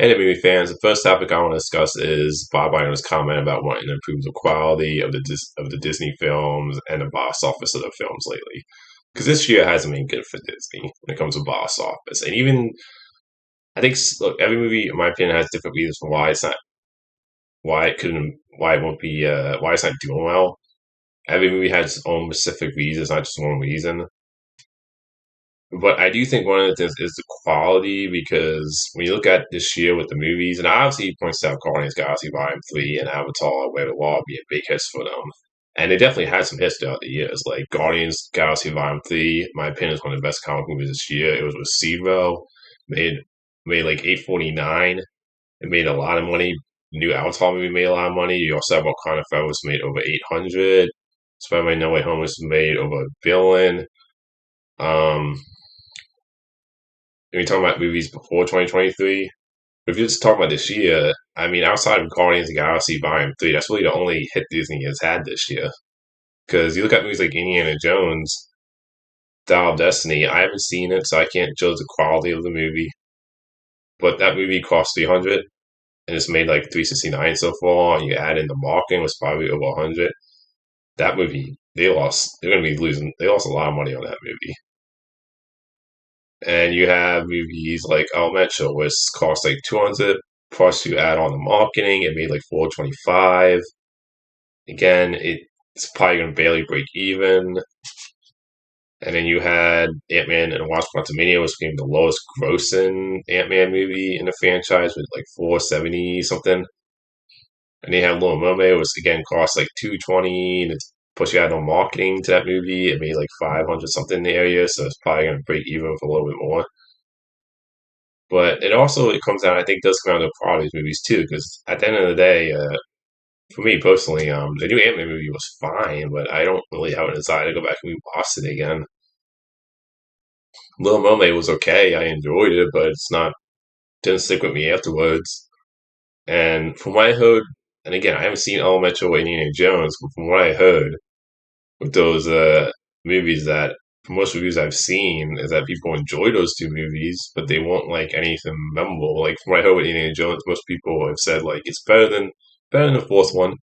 Hey, movie fans. The first topic I want to discuss is Bob Iger's comment about wanting to improve the quality of the Disney films and the box office of the films lately. Because this year hasn't been good for Disney when it comes to box office, and even I think look, every movie, in my opinion, has different reasons for why it's not, why it won't be, why it's not doing well. Every movie has its own specific reasons, not just one reason. But I do think one of the things is the quality because when you look at this year with the movies, and obviously he points out Guardians of the Galaxy Volume 3 and Avatar, Where the Wall being big hits for them. And they definitely had some hits throughout the years. Like Guardians of the Galaxy Volume 3, in my opinion, is one of the best comic movies this year. It was with Zero, made made like 849. It made a lot of money. The new Avatar movie made a lot of money. You also have Wakanda Forever was made over 800. Spider-Man No Way Home was made over $1 billion. Um, When you talking about movies before 2023, if you're just talking about this year, I mean, outside of Guardians of the Galaxy Volume 3, that's really the only hit Disney has had this year. Because you look at movies like Indiana Jones, Dial of Destiny, I haven't seen it, so I can't judge the quality of the movie. But that movie cost 300, and it's made like 369 so far, and you add in the marketing, was probably over 100. That movie, they're going to be losing, they lost a lot of money on that movie. And you have movies like Elemental, which cost like 200, plus you add on the marketing, it made like 425. Again, it's probably going to barely break even. And then you had Ant-Man and the Wasp: Quantumania, which became the lowest grossing Ant-Man movie in the franchise with like 470 something. And they had Little Mermaid, which again cost like 220, and plus you add on marketing to that movie, it made like 500 something in the area, so it's probably going to break even for a little bit more. But it comes down, I think, does come down to the quality of these movies too, because at the end of the day, for me personally, the new Ant Man movie was fine, but I don't really have a desire to go back and watch it again. Little Mermaid was okay, I enjoyed it, but it's not didn't stick with me afterwards. And from what I heard, and again, I haven't seen Elemental or Indiana Jones, but from what I heard with those movies, that from most reviews I've seen is that people enjoy those two movies, but they won't like anything memorable. Like from what I heard with Indiana Jones, most people have said like it's better than the fourth one,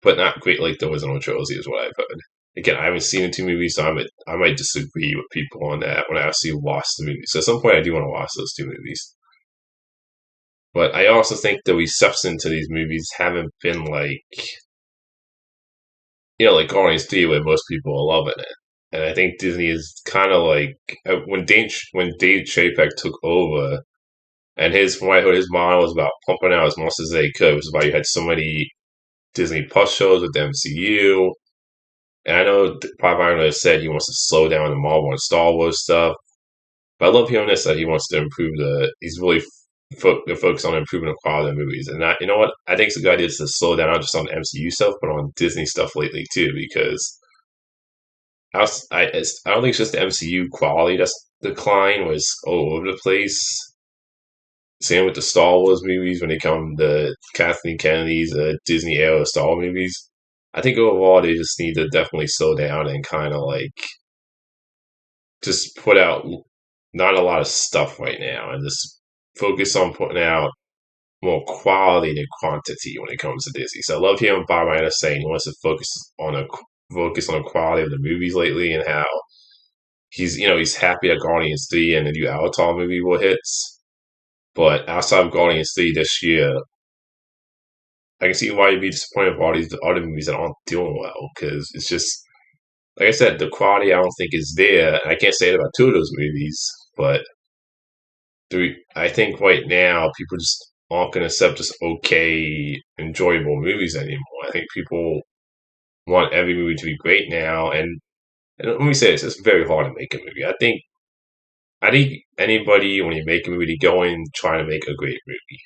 but not great like the original trilogy is what I've heard. Again, I haven't seen the two movies, so I might disagree with people on that when I actually watch the movie. So at some point, I do want to watch those two movies. But I also think the reception to these movies haven't been like, like Guardians 3, where most people are loving it. And I think Disney is kind of like when Dave Chapek took over, and from what I heard, his model was about pumping out as much as they could. It was about you had so many Disney Plus shows with the MCU, and I know Bob Iger has said he wants to slow down the Marvel and Star Wars stuff, but I love hearing this that he wants to improve he's really focused on improving the quality of movies. And you know what? I think it's a good idea to slow down not just on MCU stuff, but on Disney stuff lately too, because I don't think it's just the MCU quality that's decline was all over the place. Same with the Star Wars movies when they come to Kathleen Kennedy's Disney era Star Wars movies. I think overall they just need to definitely slow down and kind of like just put out not a lot of stuff right now and just focus on putting out more quality than quantity when it comes to Disney. So I love hearing Bob Iger saying he wants to focus on the quality of the movies lately and how he's happy that Guardians 3 and the new Avatar movie were hits. But outside of Guardians 3 this year, I can see why you'd be disappointed with all these other movies that aren't doing well because it's just like I said, the quality I don't think is there. And I can't say it about two of those movies, but I think right now people just aren't going to accept just okay, enjoyable movies anymore. I think people want every movie to be great now, and let me say this: it's very hard to make a movie. I think anybody when you make a movie, to go in trying to make a great movie.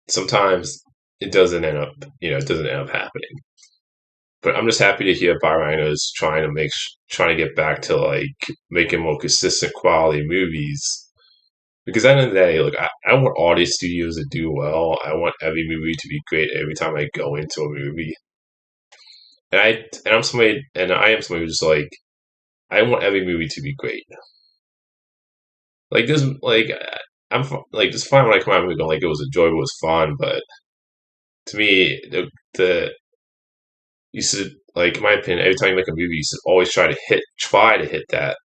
Sometimes it doesn't end up happening. But I'm just happy to hear Byron is trying to get back to like making more consistent quality movies. Because at the end of the day, look, I want all these studios to do well. I want every movie to be great every time I go into a movie. And I am somebody who's just like I want every movie to be great. Like this, like like just fine when I come out of the movie going like it was enjoyable, it was fun, but to me the you should like in my opinion every time you make a movie you should always try to hit that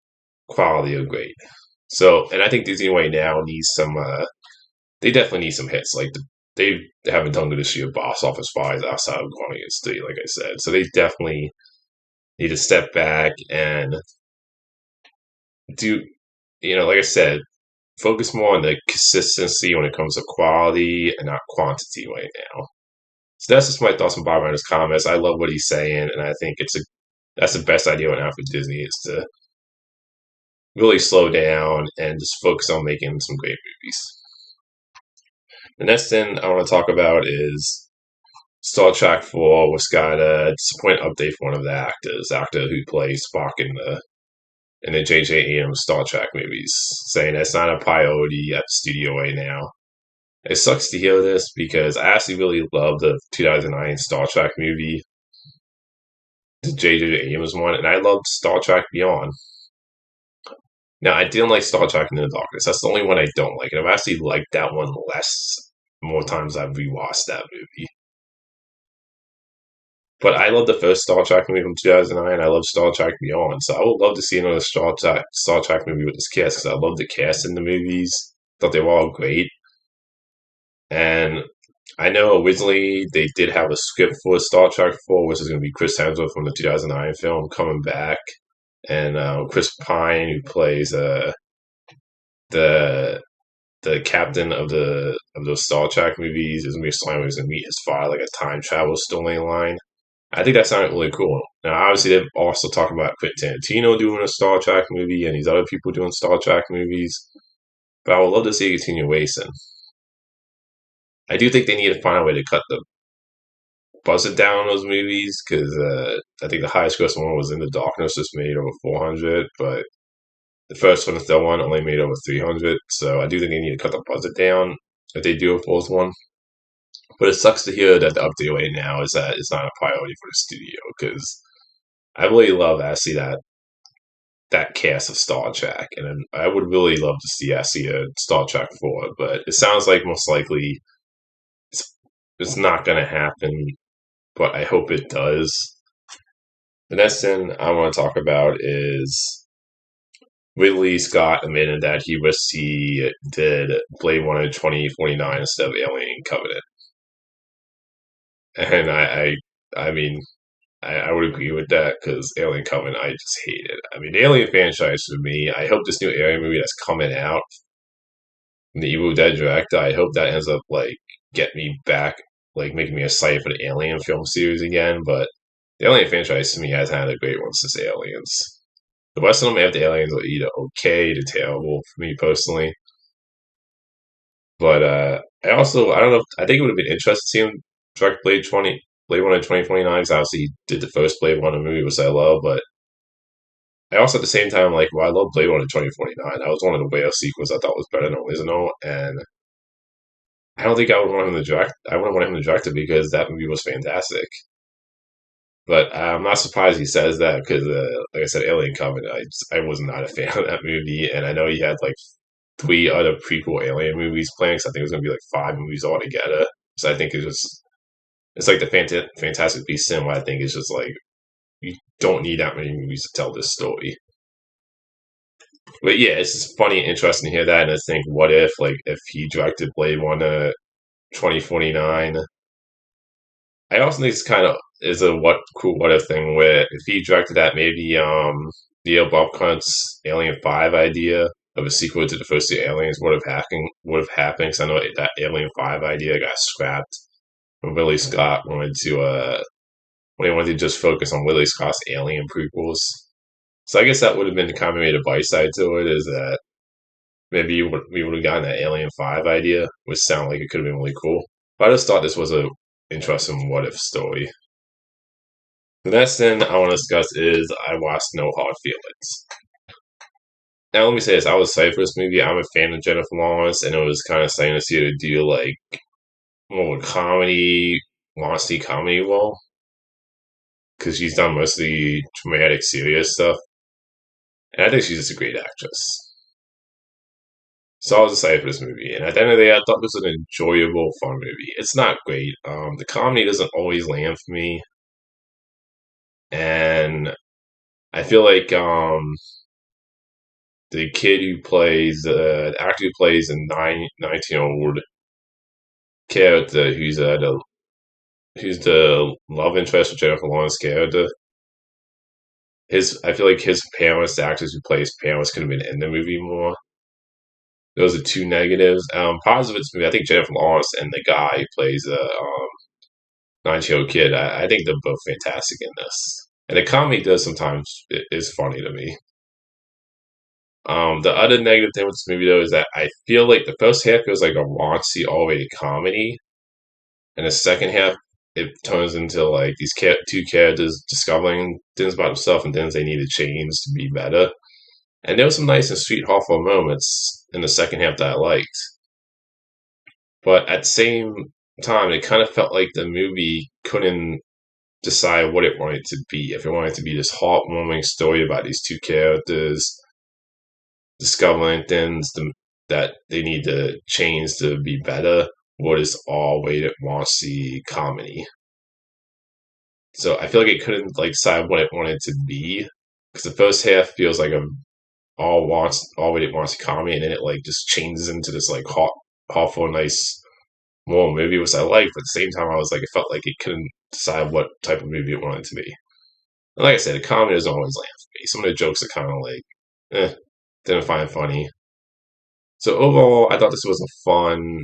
quality of great. So and I think Disney right now needs some they definitely need some hits like they haven't done good this year box office wise outside of Guardians 3 like I said, so they definitely need to step back and do like I said focus more on the consistency when it comes to quality and not quantity right now. So that's just my thoughts on Bob Reiner's comments. I love what he's saying, and I think that's the best idea right now for Disney is to really slow down and just focus on making some great movies. The next thing I want to talk about is Star Trek 4, which got a disappointing update for one of the actor who plays Spock in the J.J. Abrams Star Trek movies, saying that's not a priority at the studio right now. It sucks to hear this because I actually really love the 2009 Star Trek movie, the J.J. Abrams one, and I loved Star Trek Beyond. Now, I didn't like Star Trek Into the Darkness. That's the only one I don't like. And I've actually liked that one less more times I've rewatched that movie. But I love the first Star Trek movie from 2009. I love Star Trek Beyond. So I would love to see another Star Trek movie with this cast because I love the cast in the movies. Thought they were all great. And I know originally they did have a script for Star Trek 4, which is going to be Chris Hemsworth from the 2009 film coming back. And Chris Pine, who plays the captain of those Star Trek movies, is going to be a storyline where he's going to meet his father, like a time travel storyline. I think that sounded really cool. Now, obviously, they've also talked about Quentin Tarantino doing a Star Trek movie and these other people doing Star Trek movies. But I would love to see a continuation. I do think they need to find a way to cut the budget down on those movies because I think the highest grossing one was In the Darkness, just made over 400, but the first one, the third one, only made over 300. So I do think they need to cut the budget down if they do a fourth one. But it sucks to hear that the update right now is that it's not a priority for the studio because I really love actually that cast of Star Trek, and I would really love to see actually a Star Trek 4. But it sounds like most likely it's, it's not going to happen. But I hope it does. The next thing I want to talk about is Ridley Scott admitted that he wished he did Blade Runner 2049 instead of Alien Covenant. And I mean, I would agree with that because Alien Covenant, I just hate it. I mean, the Alien franchise for me, I hope this new Alien movie that's coming out from the Evil Dead director, I hope that ends up like getting me back, like making me excited for the Alien film series again. But the Alien franchise to me has had a great one since Aliens. The rest of them after Aliens are either okay to terrible for me personally. But I don't know. I think it would have been interesting to see him direct Blade Runner 2049 because obviously he did the first Blade Runner movie, which I love. But I also at the same time like, well, I love Blade Runner 2049. That was one of the whale sequels I thought was better than original, and I don't think I would want him to direct. I wouldn't want him to direct it because that movie was fantastic. But I'm not surprised he says that because, like I said, Alien Covenant, I was not a fan of that movie, and I know he had like three other prequel Alien movies planned. Cause I think it was going to be like five movies altogether. So I think it's like the Fantastic Beasts cinema. I think it's just like you don't need that many movies to tell this story. But yeah, it's just funny and interesting to hear that, and I think, what if he directed Blade Runner 2049? I also think it's kind of is a what if thing where if he directed that, maybe Neil Blomkamp's Alien 5 idea of a sequel to the first two Aliens would have happened because I know that Alien 5 idea got scrapped when Ridley Scott when he wanted to just focus on Ridley Scott's Alien prequels. So I guess that would have been kind of made a bite side to it, is that maybe we would have gotten that Alien 5 idea, which sounded like it could have been really cool. But I just thought this was a interesting what if story. The next thing I want to discuss is I watched No Hard Feelings. Now, let me say this. I was excited for this movie. I'm a fan of Jennifer Lawrence, and it was kind of exciting to see her do, like, more comedy, monster comedy role. Because she's done mostly dramatic, serious stuff. And I think she's just a great actress. So I was excited for this movie, and at the end of the day, I thought this was an enjoyable, fun movie. It's not great. The comedy doesn't always land for me, and I feel like the kid who plays the actor who plays a 19-year-old character who's the love interest of Jennifer Lawrence character. I feel like his parents, the actors who play his parents, could have been in the movie more. Those are two negatives. Positives, movie. I think Jennifer Lawrence and the guy who plays the 9-year-old kid. I think they're both fantastic in this. And the comedy does sometimes is funny to me. The other negative thing with this movie though is that I feel like the first half feels like a raunchy R-rated comedy, and the second half it turns into like these two characters discovering things about themselves and things they need to change to be better. And there were some nice and sweet, heartfelt moments in the second half that I liked. But at the same time, it kind of felt like the movie couldn't decide what it wanted to be. If it wanted to be this heartwarming story about these two characters discovering things that they need to change to be better, or this all-weighted raunchy comedy. So I feel like it couldn't like decide what it wanted to be because the first half feels like a all-weighted raunchy comedy, and then it like just changes into this like heartful, nice more movie, which I liked. But at the same time, I was like, it felt like it couldn't decide what type of movie it wanted to be. And like I said, the comedy doesn't always land for me. Some of the jokes are kind of like, didn't find funny. So overall, I thought this was a fun,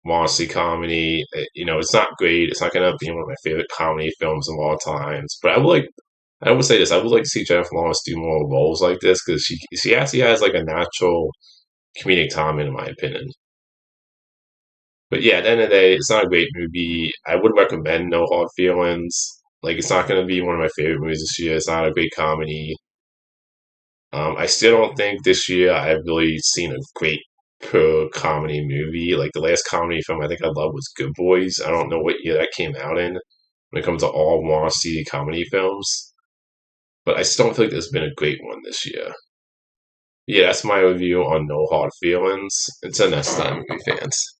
raunchy comedy. It's not great. It's not going to be one of my favorite comedy films of all times. But I would say this. I would like to see Jennifer Lawrence do more roles like this because she actually has like a natural comedic timing, in my opinion. But yeah, at the end of the day, it's not a great movie. I would recommend No Hard Feelings. Like, it's not going to be one of my favorite movies this year. It's not a great comedy. I still don't think this year I've really seen a great pure comedy movie. Like, the last comedy film I think I loved was Good Boys. I don't know what year that came out in when it comes to all raunchy comedy films. But I still don't feel like there's been a great one this year. Yeah, that's my review on No Hard Feelings. Until next time, movie fans.